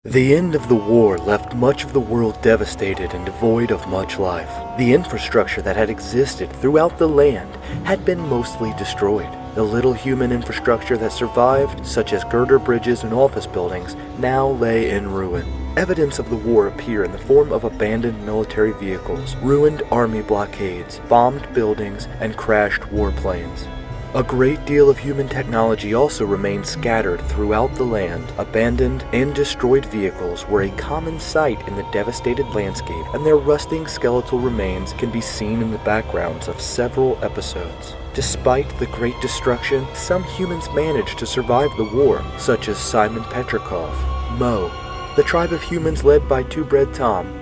The end of the war left much of the world devastated and devoid of much life. The infrastructure that had existed throughout the land had been mostly destroyed. The little human infrastructure that survived, such as girder bridges and office buildings, now lay in ruin. Evidence of the war appear in the form of abandoned military vehicles, ruined army blockades, bombed buildings, and crashed warplanes. A great deal of human technology also remained scattered throughout the land. Abandoned and destroyed vehicles were a common sight in the devastated landscape, and their rusting skeletal remains can be seen in the backgrounds of several episodes. Despite the great destruction, some humans managed to survive the war, such as Simon Petrikov, Mo, the tribe of humans led by Two-Bread Tom,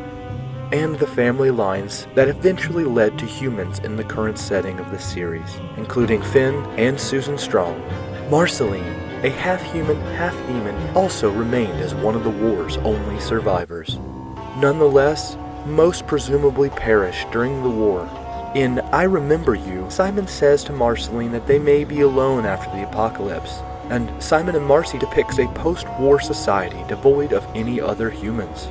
and the family lines that eventually led to humans in the current setting of the series, including Finn and Susan Strong. Marceline, a half-human, half-demon, also remained as one of the war's only survivors. Nonetheless, most presumably perished during the war. In I Remember You, Simon says to Marceline that they may be alone after the apocalypse, and Simon and Marcy depicts a post-war society devoid of any other humans.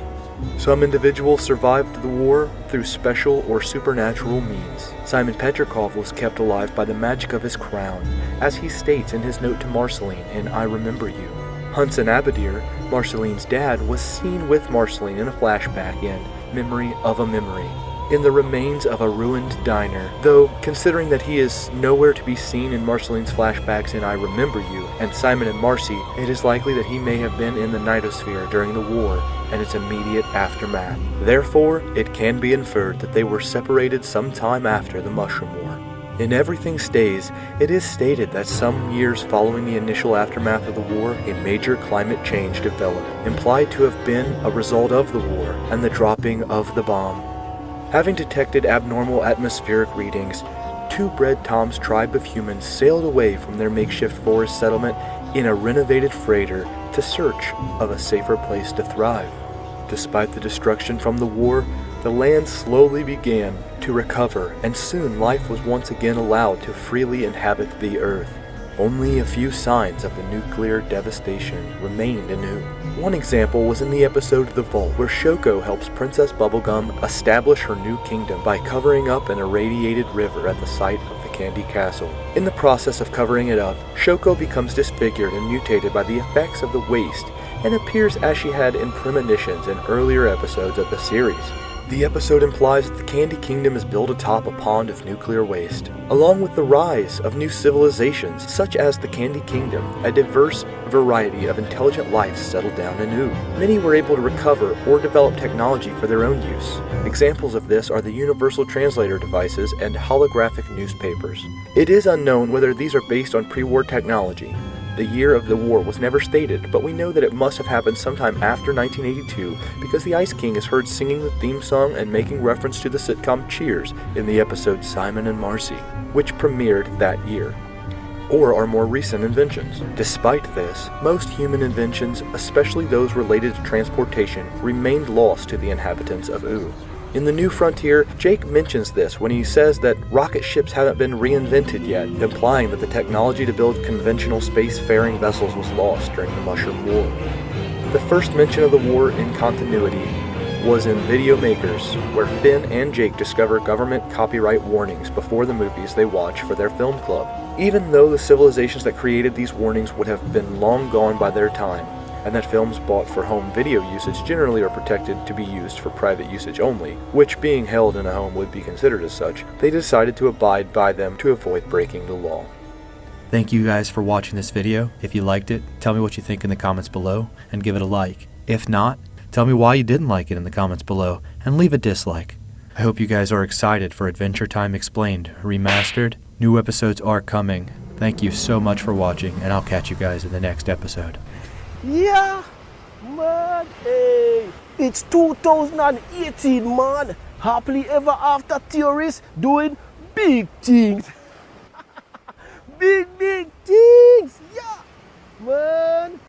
Some individuals survived the war through special or supernatural means. Simon Petrikov was kept alive by the magic of his crown, as he states in his note to Marceline in I Remember You. Hunson Abadir, Marceline's dad, was seen with Marceline in a flashback in Memory of a Memory, in the remains of a ruined diner, though considering that he is nowhere to be seen in Marceline's flashbacks in I Remember You and Simon and Marcy, it is likely that he may have been in the Nightosphere during the war and its immediate aftermath. Therefore, it can be inferred that they were separated sometime after the Mushroom War. In Everything Stays, it is stated that some years following the initial aftermath of the war, a major climate change developed, implied to have been a result of the war and the dropping of the bomb. Having detected abnormal atmospheric readings, Two-Bread Tom's tribe of humans sailed away from their makeshift forest settlement in a renovated freighter to search of a safer place to thrive. Despite the destruction from the war, the land slowly began to recover, and soon life was once again allowed to freely inhabit the earth. Only a few signs of the nuclear devastation remained anew. One example was in the episode The Vault, where Shoko helps Princess Bubblegum establish her new kingdom by covering up an irradiated river at the site of the Candy Castle. In the process of covering it up, Shoko becomes disfigured and mutated by the effects of the waste, and appears as she had in premonitions in earlier episodes of the series. The episode implies that the Candy Kingdom is built atop a pond of nuclear waste. Along with the rise of new civilizations, such as the Candy Kingdom, a diverse variety of intelligent life settled down anew. Many were able to recover or develop technology for their own use. Examples of this are the universal translator devices and holographic newspapers. It is unknown whether these are based on pre-war technology. The year of the war was never stated, but we know that it must have happened sometime after 1982 because the Ice King is heard singing the theme song and making reference to the sitcom Cheers in the episode Simon and Marcy, which premiered that year, or are more recent inventions. Despite this, most human inventions, especially those related to transportation, remained lost to the inhabitants of Ooo. In The New Frontier, Jake mentions this when he says that rocket ships haven't been reinvented yet, implying that the technology to build conventional space-faring vessels was lost during the Mushroom War. The first mention of the war in continuity was in Video Makers, where Finn and Jake discover government copyright warnings before the movies they watch for their film club. Even though the civilizations that created these warnings would have been long gone by their time, and that films bought for home video usage generally are protected to be used for private usage only, which being held in a home would be considered as such, they decided to abide by them to avoid breaking the law. Thank you guys for watching this video. If you liked it, tell me what you think in the comments below and give it a like. If not, tell me why you didn't like it in the comments below and leave a dislike. I hope you guys are excited for Adventure Time Explained Remastered. New episodes are coming. Thank you so much for watching, and I'll catch you guys in the next episode. Yeah, man, hey, it's 2018, man. Happily ever after theorists doing big things. big things, yeah, man.